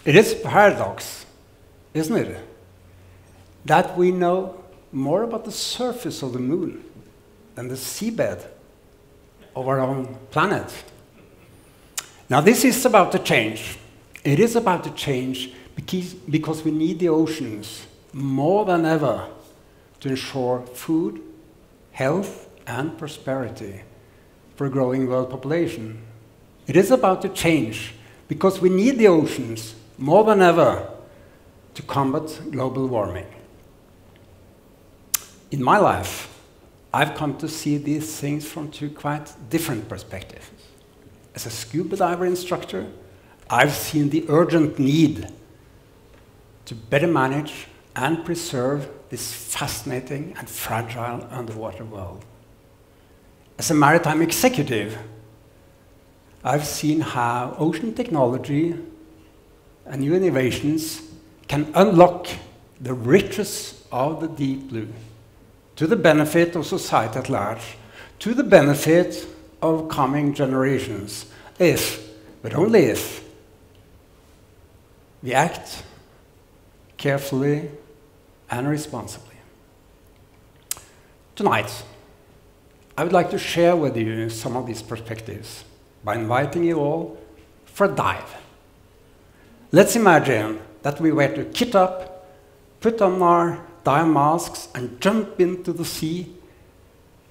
It is a paradox, isn't it? That we know more about the surface of the moon than the seabed of our own planet. Now, this is about to change. It is about to change because we need the oceans more than ever to ensure food, health, and prosperity for a growing world population. It is about to change because we need the oceans more than ever to combat global warming. In my life, I've come to see these things from two quite different perspectives. As a scuba diver instructor, I've seen the urgent need to better manage and preserve this fascinating and fragile underwater world. As a maritime executive, I've seen how ocean technology and new innovations can unlock the riches of the deep blue to the benefit of society at large, to the benefit of coming generations, if, but only if, we act carefully and responsibly. Tonight, I would like to share with you some of these perspectives by inviting you all for a dive. Let's imagine that we were to kit up, put on our dive masks, and jump into the sea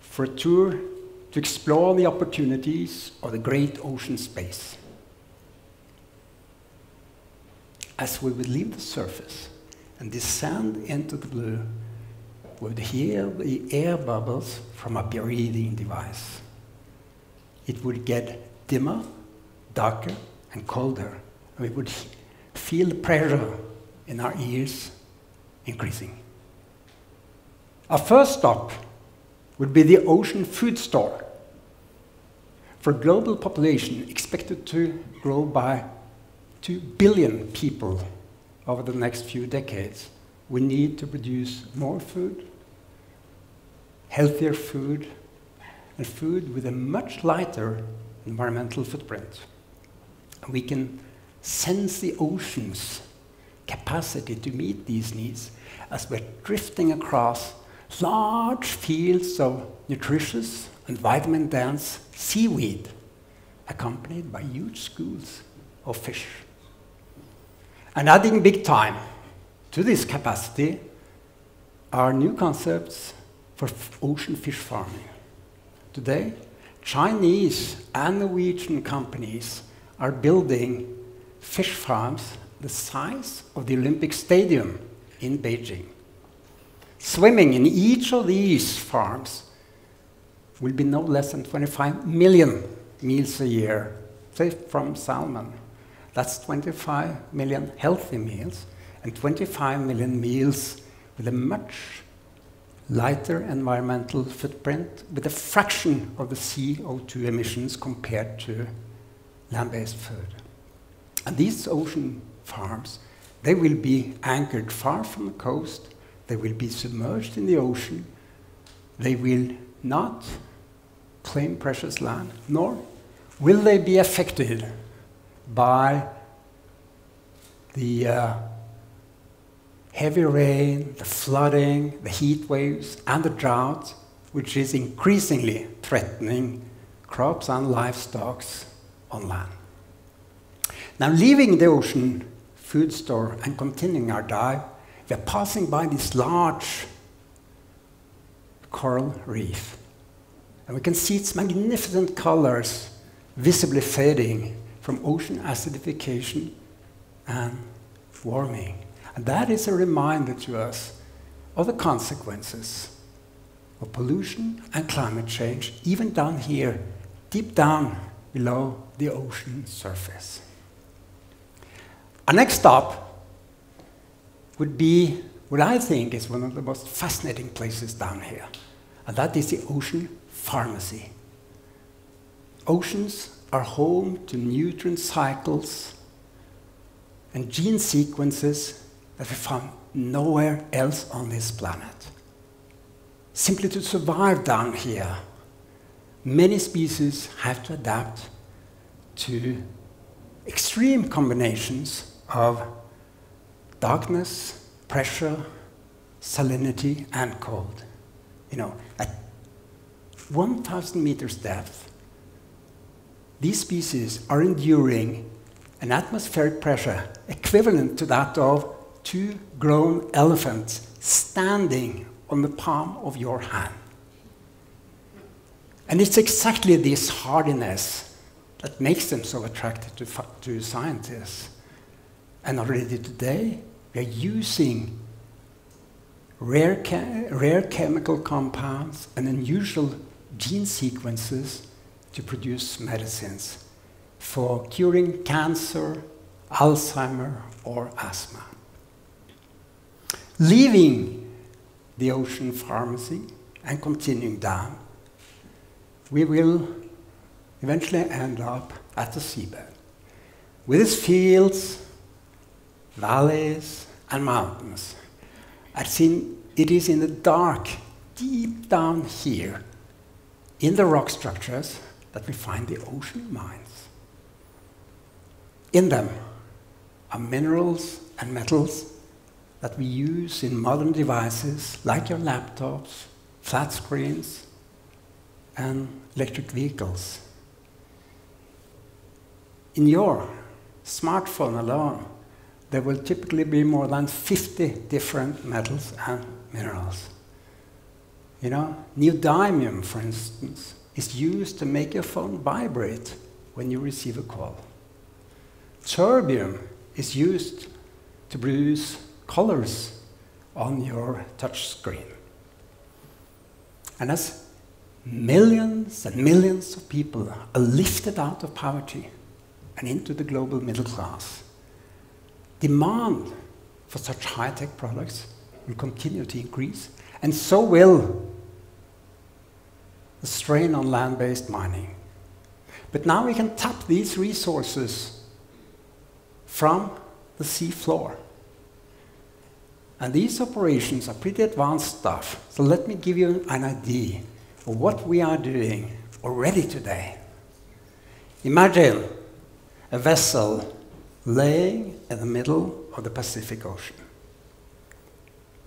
for a tour to explore the opportunities of the great ocean space. As we would leave the surface and descend into the blue, we would hear the air bubbles from a breathing device. It would get dimmer, darker, and colder, and we would feel the pressure in our ears increasing. Our first stop would be the ocean food store. For a global population expected to grow by 2 billion people over the next few decades, we need to produce more food, healthier food, and food with a much lighter environmental footprint. We can sense the ocean's capacity to meet these needs as we're drifting across large fields of nutritious and vitamin-dense seaweed, accompanied by huge schools of fish. And adding big time to this capacity are new concepts for ocean fish farming. Today, Chinese and Norwegian companies are building fish farms the size of the Olympic Stadium in Beijing. Swimming in each of these farms will be no less than 25 million meals a year, say from salmon. That's 25 million healthy meals and 25 million meals with a much lighter environmental footprint, with a fraction of the CO2 emissions compared to land-based food. And these ocean farms, they will be anchored far from the coast, they will be submerged in the ocean, they will not claim precious land, nor will they be affected by the heavy rain, the flooding, the heat waves, and the drought, which is increasingly threatening crops and livestock on land. Now, leaving the ocean food store and continuing our dive, we are passing by this large coral reef. And we can see its magnificent colors visibly fading from ocean acidification and warming. And that is a reminder to us of the consequences of pollution and climate change, even down here, deep down below the ocean surface. Our next stop would be what I think is one of the most fascinating places down here, and that is the ocean pharmacy. Oceans are home to nutrient cycles and gene sequences that we found nowhere else on this planet. Simply to survive down here, many species have to adapt to extreme combinations of darkness, pressure, salinity, and cold. You know, at 1,000 meters depth, these species are enduring an atmospheric pressure equivalent to that of 2 grown elephants standing on the palm of your hand. And it's exactly this hardiness that makes them so attractive to scientists. And already today, we are using rare chemical compounds and unusual gene sequences to produce medicines for curing cancer, Alzheimer, or asthma. Leaving the ocean pharmacy and continuing down, we will eventually end up at the seabed, with its fields, valleys, and mountains. It is in the dark, deep down here, in the rock structures, that we find the ocean mines. In them are minerals and metals that we use in modern devices like your laptops, flat screens, and electric vehicles. In your smartphone alone, there will typically be more than 50 different metals and minerals. You know, neodymium, for instance, is used to make your phone vibrate when you receive a call. Terbium is used to produce colors on your touch screen. And as millions and millions of people are lifted out of poverty and into the global middle class, demand for such high-tech products will continue to increase, and so will the strain on land-based mining. But now we can tap these resources from the sea floor. And these operations are pretty advanced stuff, so let me give you an idea of what we are doing already today. Imagine a vessel laying in the middle of the Pacific Ocean,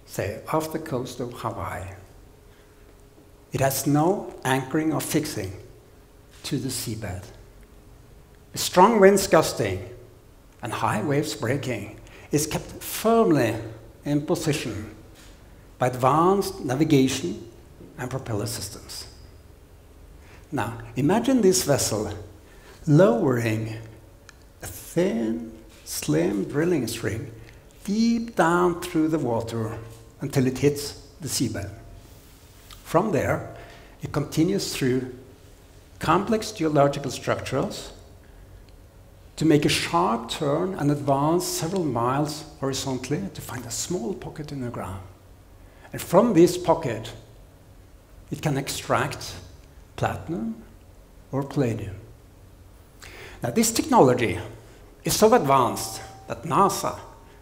say off the coast of Hawaii. It has no anchoring or fixing to the seabed. With strong winds gusting and high waves breaking, is kept firmly in position by advanced navigation and propeller systems. Now, imagine this vessel lowering a thin, slim drilling string deep down through the water until it hits the seabed. From there, it continues through complex geological structures to make a sharp turn and advance several miles horizontally to find a small pocket in the ground. And from this pocket, it can extract platinum or palladium. Now, this technology is so advanced that NASA,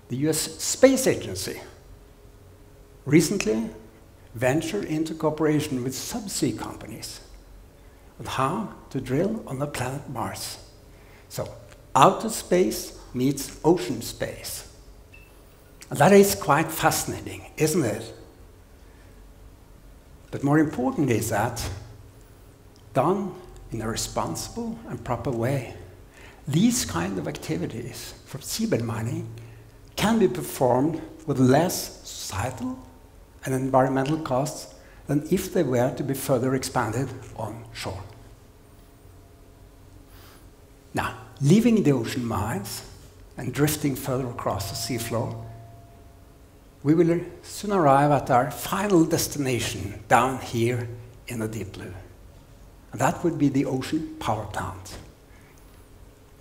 the US Space Agency, recently ventured into cooperation with subsea companies on how to drill on the planet Mars. So, outer space meets ocean space. And that is quite fascinating, isn't it? But more important is that, done in a responsible and proper way, these kind of activities from seabed mining can be performed with less societal and environmental costs than if they were to be further expanded on shore. Now, leaving the ocean mines and drifting further across the seafloor, we will soon arrive at our final destination down here in the deep blue. And that would be the ocean power plant.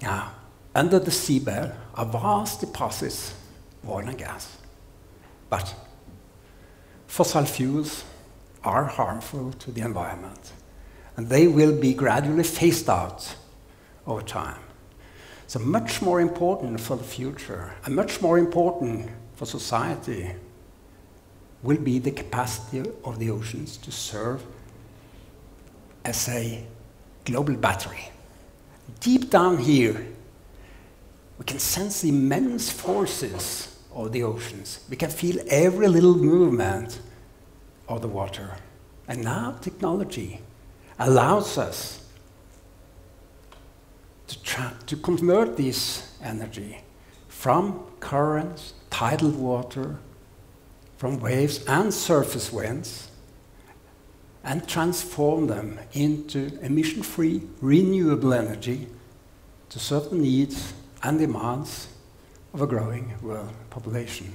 Now, under the seabed are vast deposits of oil and gas. But fossil fuels are harmful to the environment, and they will be gradually phased out over time. So much more important for the future, and much more important for society, will be the capacity of the oceans to serve as a global battery. Deep down here, We can sense the immense forces of the oceans. We can feel every little movement of the water. And now technology allows us to convert this energy from currents, tidal water, from waves and surface winds, and transform them into emission-free, renewable energy to serve the needs and demands of a growing world population.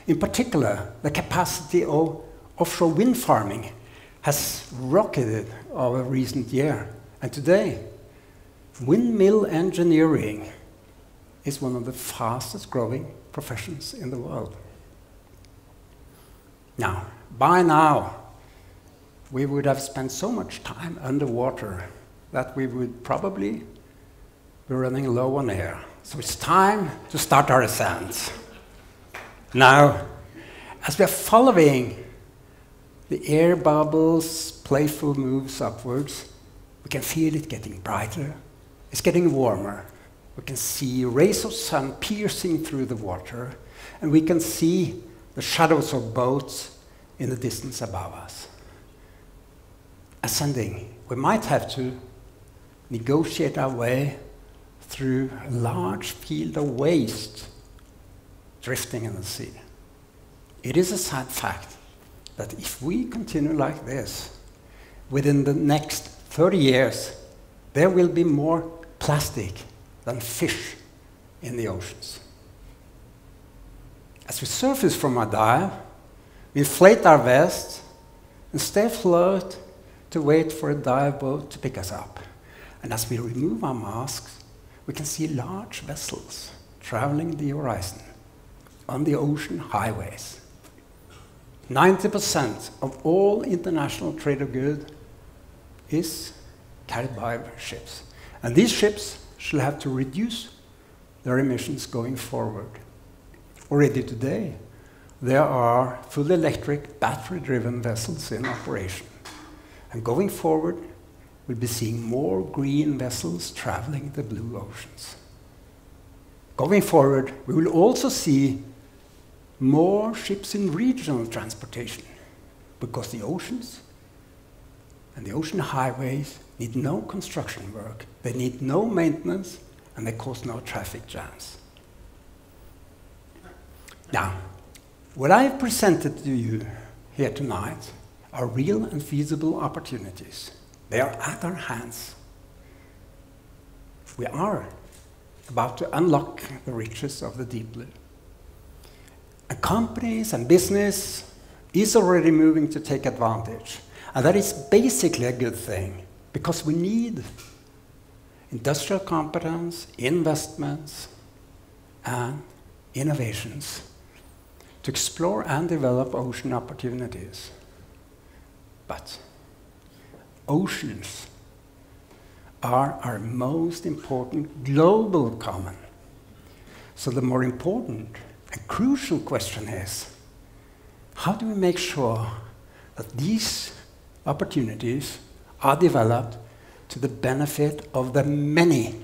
In particular, the capacity of offshore wind farming has rocketed over recent years, and today, windmill engineering is one of the fastest growing professions in the world. Now, by now, we would have spent so much time underwater that we would probably be running low on air. So it's time to start our ascent. Now, as we are following the air bubbles' playful moves upwards, we can feel it getting brighter. It's getting warmer. We can see rays of sun piercing through the water, and we can see the shadows of boats in the distance above us. Ascending, we might have to negotiate our way through a large field of waste drifting in the sea. It is a sad fact that if we continue like this, within the next 30 years, there will be more plastic than fish in the oceans. As we surface from our dive, we inflate our vests and stay afloat to wait for a dive boat to pick us up. And as we remove our masks, we can see large vessels traveling the horizon on the ocean highways. 90% of all international trade of goods is carried by ships. And these ships shall have to reduce their emissions going forward. Already today, there are fully electric, battery-driven vessels in operation. And going forward, we'll be seeing more green vessels traveling the blue oceans. Going forward, we will also see more ships in regional transportation, because the oceans and the ocean highways need no construction work, they need no maintenance, and they cause no traffic jams. Now, what I've presented to you here tonight are real and feasible opportunities. They are at our hands. We are about to unlock the riches of the deep blue. And companies and business is already moving to take advantage. And that is basically a good thing, because we need industrial competence, investments, and innovations to explore and develop ocean opportunities. But oceans are our most important global common. So the more important and crucial question is, how do we make sure that these opportunities are developed to the benefit of the many,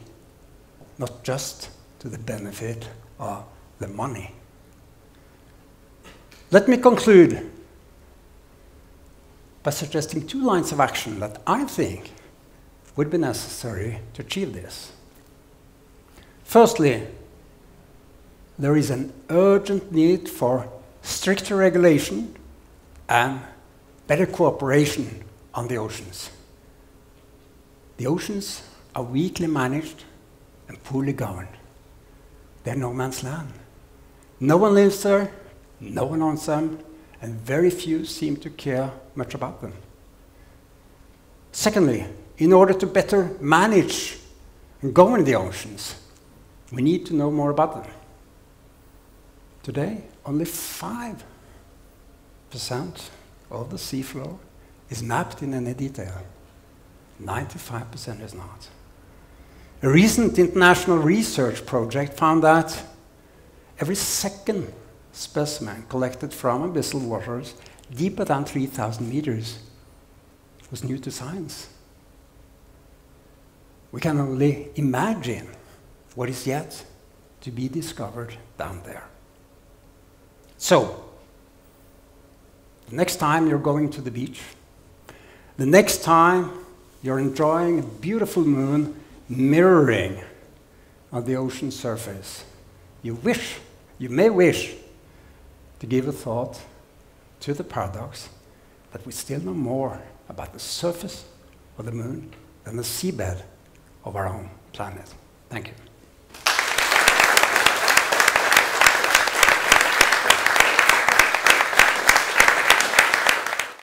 not just to the benefit of the money? Let me conclude by suggesting 2 lines of action that I think would be necessary to achieve this. Firstly, there is an urgent need for stricter regulation and better cooperation on the oceans. The oceans are weakly managed and poorly governed. They're no man's land. No one lives there, no one owns them, and very few seem to care much about them. Secondly, in order to better manage and govern the oceans, we need to know more about them. Today, only 5% of the seafloor is mapped in any detail. 95% is not. A recent international research project found that every second specimen collected from abyssal waters deeper than 3,000 meters was new to science. We can only imagine what is yet to be discovered down there. So, the next time you're going to the beach, the next time you're enjoying a beautiful moon mirroring on the ocean surface, you may wish to give a thought to the paradox that we still know more about the surface of the moon than the seabed of our own planet. Thank you.